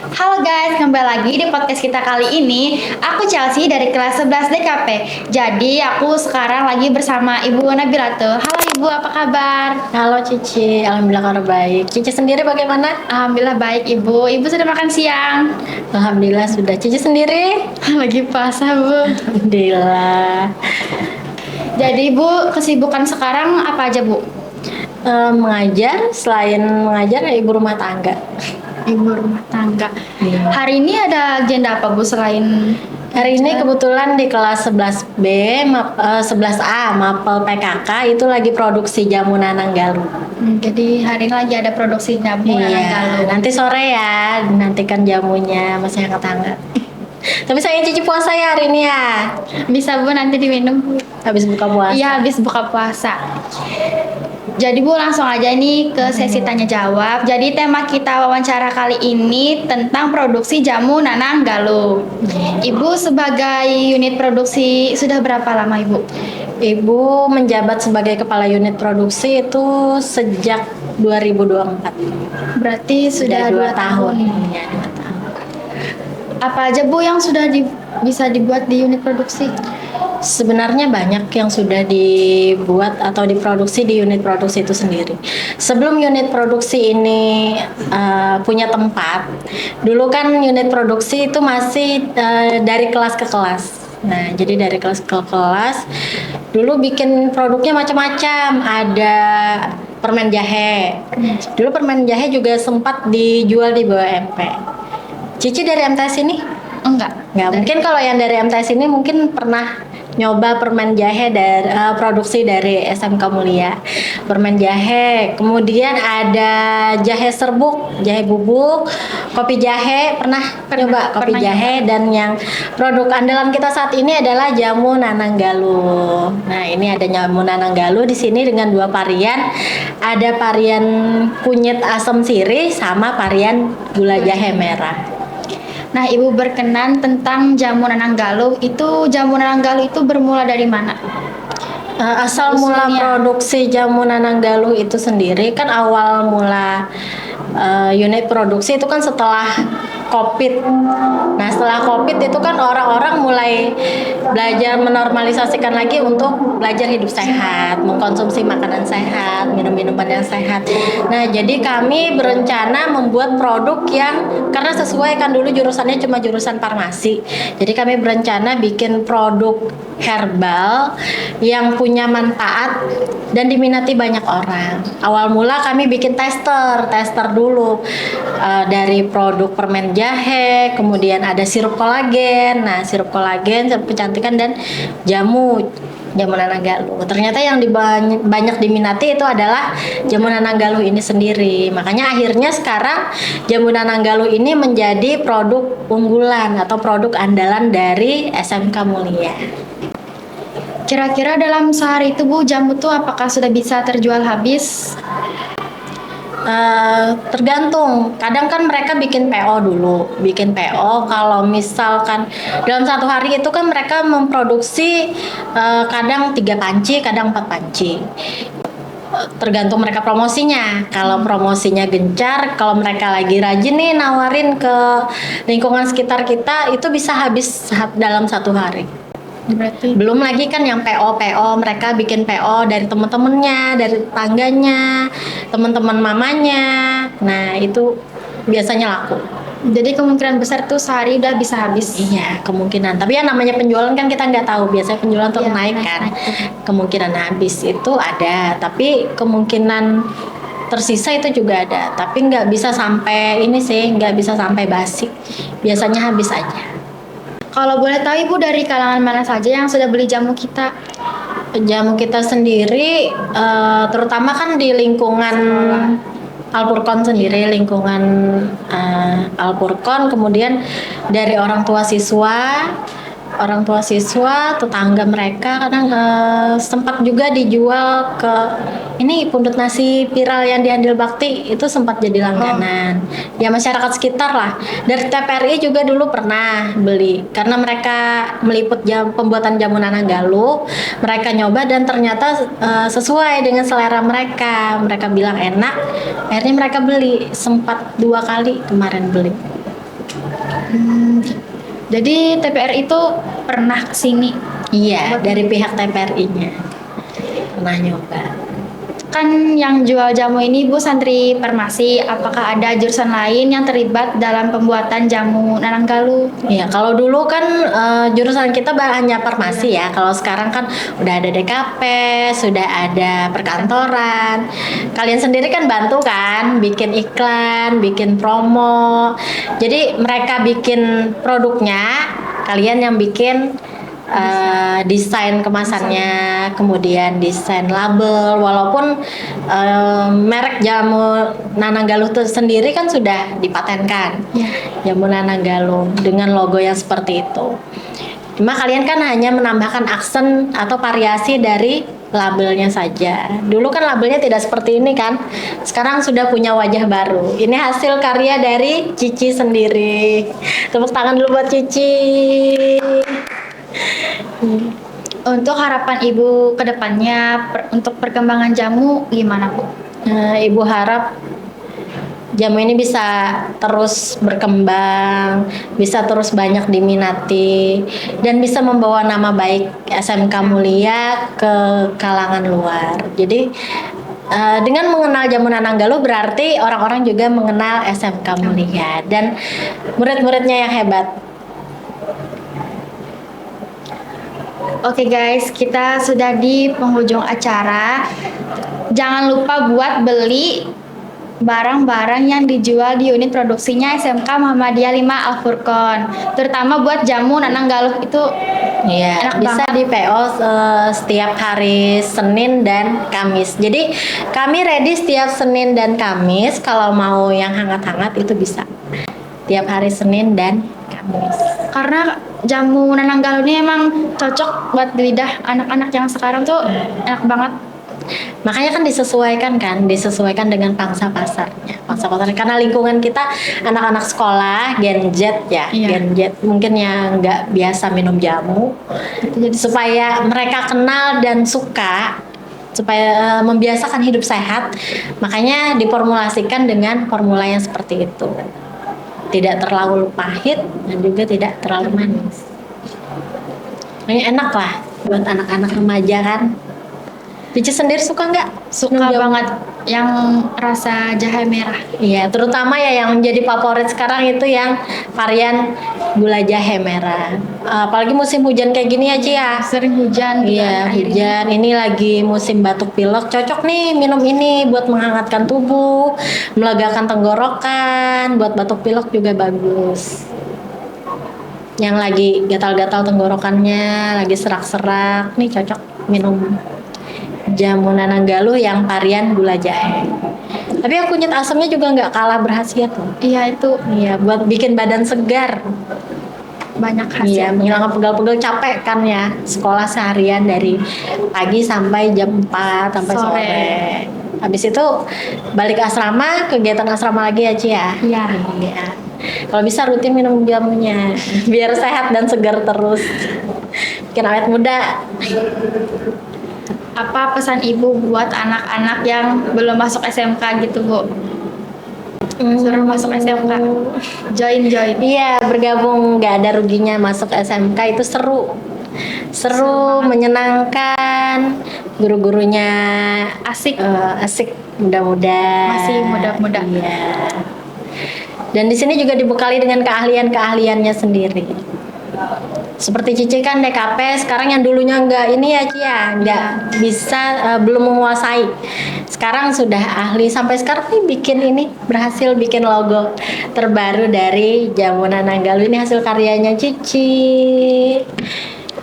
Halo guys, kembali lagi di podcast kita kali ini. Aku Chelsea dari kelas 11 DKP. Jadi aku sekarang lagi bersama Ibu Nabilatul. Halo Ibu, apa kabar? Halo Cici, alhamdulillah kabar baik. Cici sendiri bagaimana? Alhamdulillah baik Ibu. Ibu sudah makan siang? Alhamdulillah sudah. Cici sendiri? Lagi puasa Bu. Alhamdulillah. Jadi Ibu, kesibukan sekarang apa aja Bu? Mengajar, selain mengajar ya ibu rumah tangga. Ibu rumah tangga. Iya. Hari ini ada agenda apa Bu selain Hari ini kebetulan di kelas 11B, 11A, Mapel PKK itu lagi produksi jamu Nananggalu. Jadi hari ini lagi ada produksi jamu Iya, Nananggalu. nanti sore ya, nantikan jamunya masih hangat-hangat. Tapi saya Cici puasa ya hari ini ya, Bisa Bu nanti diminum Bu. habis buka puasa. Iya, habis buka puasa. Jadi Bu langsung aja nih ke sesi tanya jawab. Jadi tema kita wawancara kali ini tentang produksi jamu Nananggalu. Ibu sebagai unit produksi sudah berapa lama Ibu? Ibu menjabat sebagai kepala unit produksi itu sejak 2024. Berarti sudah 2 tahun. Iya, 2 tahun. Apa aja Bu yang sudah bisa dibuat di unit produksi? Sebenarnya banyak yang sudah dibuat atau diproduksi di unit produksi itu sendiri. Sebelum unit produksi ini punya tempat, dulu kan unit produksi itu masih dari kelas ke kelas. Nah, jadi dari kelas ke kelas, dulu bikin produknya macam-macam. Ada permen jahe. Dulu permen jahe juga sempat dijual di bawah MP. Cici dari MTS ini? Enggak. Nggak, mungkin kalau yang dari MTS ini mungkin pernah nyoba permen jahe dari produksi dari SMK Mulia. Permen jahe, kemudian ada jahe serbuk, jahe bubuk, kopi jahe, pernah nyoba kopi pernah jahe, dan yang produk andalan kita saat ini adalah jamu Nananggalu. Nah, ini ada jamu Nananggalu di sini dengan 2 varian. Ada varian kunyit asam sirih sama varian gula jahe merah. Nah, Ibu berkenan tentang jamu Nananggalu. Itu jamu Nananggalu itu bermula dari mana? Asal mula Usulnya. produksi jamu Nananggalu itu sendiri kan awal mula unit produksi itu kan setelah COVID. Nah, setelah COVID itu kan orang-orang mulai belajar menormalisasikan lagi untuk belajar hidup sehat, mengkonsumsi makanan sehat, minum-minuman yang sehat. Nah, jadi kami berencana membuat produk yang karena sesuai kan dulu jurusannya cuma jurusan farmasi. Jadi kami berencana bikin produk herbal yang punya manfaat dan diminati banyak orang. Awal mula kami bikin tester dulu dari produk permen jahe, kemudian ada sirup kolagen. Nah, sirup kolagen, sirup kecantikan, dan jamu Nananggalu. Ternyata yang banyak diminati itu adalah jamu Nananggalu ini sendiri. Makanya akhirnya sekarang jamu Nananggalu ini menjadi produk unggulan atau produk andalan dari SMK Mulia. Kira-kira dalam sehari itu Bu, jamu tuh apakah sudah bisa terjual habis? Tergantung. Kadang kan mereka bikin PO dulu, bikin PO. Kalau misalkan dalam 1 hari itu kan mereka memproduksi kadang 3 panci, kadang 4 panci. Tergantung mereka promosinya. Kalau promosinya gencar, kalau mereka lagi rajin nih nawarin ke lingkungan sekitar kita, itu bisa habis dalam 1 hari. Berarti Belum lagi kan yang PO mereka bikin PO dari temen-temennya, dari tangganya, teman-teman mamanya. Nah, itu biasanya laku. jadi kemungkinan besar tuh sehari udah bisa habis. Iya, kemungkinan. Tapi ya namanya penjualan kan kita nggak tahu. Biasanya penjualan tuh Iya, naik naik, kan. naik. Kemungkinan habis itu ada, tapi kemungkinan tersisa itu juga ada. Tapi nggak bisa sampai ini sih, nggak bisa sampai basi. Biasanya habis aja. Kalau boleh tahu Ibu dari kalangan mana saja yang sudah beli jamu kita? Jamu kita sendiri terutama kan di lingkungan Alpurkon sendiri, lingkungan Alpurkon, kemudian dari orang tua siswa, tetangga mereka kadang sempat juga dijual ke ini pundut nasi viral yang di Andil Bakti, itu sempat jadi langganan. Ya masyarakat sekitar lah. Dari TPRI juga dulu pernah beli karena mereka meliput pembuatan jamu Nananggalu, mereka nyoba dan ternyata sesuai dengan selera mereka. Mereka bilang enak, akhirnya mereka beli, sempat 2 kali kemarin beli. Hmm, jadi TPR itu pernah kesini. Iya, dari pihak TPRI-nya pernah nyoba. Kan yang jual jamu ini Bu santri farmasi, apakah ada jurusan lain yang terlibat dalam pembuatan jamu Nananggalu? Iya, kalau dulu kan jurusan kita hanya farmasi ya. Kalau sekarang kan udah ada DKP, sudah ada perkantoran. Kalian sendiri kan bantu kan, bikin iklan, bikin promo. Jadi mereka bikin produknya, kalian yang bikin desain kemasannya, kemudian desain label. Walaupun merek jamu Nananggaluh itu sendiri kan sudah dipatenkan, jamu Nananggaluh dengan logo yang seperti itu. Cuma kalian kan hanya menambahkan aksen atau variasi dari labelnya saja. Dulu kan labelnya tidak seperti ini kan. Sekarang sudah punya wajah baru. Ini hasil karya dari Cici sendiri. Tepuk tangan dulu buat Cici. Untuk harapan Ibu ke depannya untuk perkembangan jamu gimana Bu? Ibu harap jamu ini bisa terus berkembang, bisa terus banyak diminati, dan bisa membawa nama baik SMK Mulia ke kalangan luar. Jadi dengan mengenal jamu Nananggaluh berarti orang-orang juga mengenal SMK Mulia dan murid-muridnya yang hebat. Oke guys, kita sudah di penghujung acara. Jangan lupa buat beli barang-barang yang dijual di unit produksinya SMK Muhammadiyah 5 Al Furqon. Terutama buat jamu Nananggaluh itu Iya, enak bisa banget. di PO setiap hari Senin dan Kamis. Jadi kami ready setiap Senin dan Kamis. Kalau mau yang hangat-hangat itu bisa tiap hari Senin dan Kamis. Karena jamu Nananggaluh ini emang cocok buat di lidah anak-anak yang sekarang tuh enak banget. Makanya kan disesuaikan dengan pangsa pasarnya. Karena lingkungan kita anak-anak sekolah Gen Z ya, Iya. Gen Z mungkin yang nggak biasa minum jamu. Jadi Supaya mereka kenal dan suka, supaya membiasakan hidup sehat, makanya diformulasikan dengan formula yang seperti itu. Tidak terlalu pahit dan juga tidak terlalu manis. Makanya enak lah buat anak-anak remaja kan. Cici sendiri suka nggak? suka minum jamu? banget yang rasa jahe merah. Iya, terutama ya yang jadi favorit sekarang itu yang varian gula jahe merah. Apalagi musim hujan kayak gini ya, Ci ya. Sering hujan gitu Iya, akhirnya. hujan. Ini lagi musim batuk pilek. Cocok nih minum ini buat menghangatkan tubuh, melegakan tenggorokan, buat batuk pilek juga bagus. Yang lagi gatal-gatal tenggorokannya, lagi serak-serak, nih cocok minum jamu Nananggaluh yang varian gula jahe. Tapi yang kunyit asamnya juga nggak kalah berkhasiat loh. Iya itu Iya, buat bikin badan segar. banyak Iya, khasiat. menghilangkan pegal-pegal capek kan ya. Sekolah seharian dari pagi sampai jam 4 sampai Sore. sore. Habis itu balik asrama, kegiatan asrama lagi ya, Ci ya. Iya. Iya. Kalau bisa rutin minum jamunya biar sehat dan segar terus. Bikin awet muda. Apa pesan Ibu buat anak-anak yang belum masuk SMK gitu Bu? Suruh masuk SMK. Join. Iya, bergabung nggak ada ruginya masuk SMK itu seru. Seru, menyenangkan. Guru-gurunya Asik. asik, muda-muda. Masih muda-muda. Iya. Dan di sini juga dibekali dengan keahlian-keahliannya sendiri. Seperti Cici kan DKP, sekarang yang dulunya nggak ini ya Ci ya, nggak bisa, belum menguasai. Sekarang sudah ahli, sampai sekarang nih bikin ini, berhasil bikin logo terbaru dari jamu Nananggaluh. Ini hasil karyanya Cici.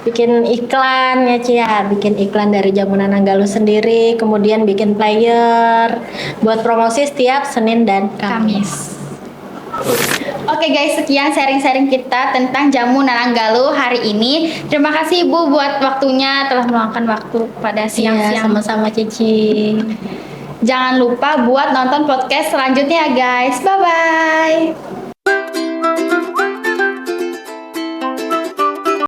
Bikin iklan ya Ci ya, bikin iklan dari jamu Nananggaluh sendiri, kemudian bikin player buat promosi setiap Senin dan Kamis. Oke guys, sekian sharing-sharing kita tentang jamu Nananggaluh hari ini. Terima kasih Ibu buat waktunya, telah meluangkan waktu pada Iya, siang-siang. sama-sama Cici. Jangan lupa buat nonton podcast selanjutnya ya guys. Bye-bye.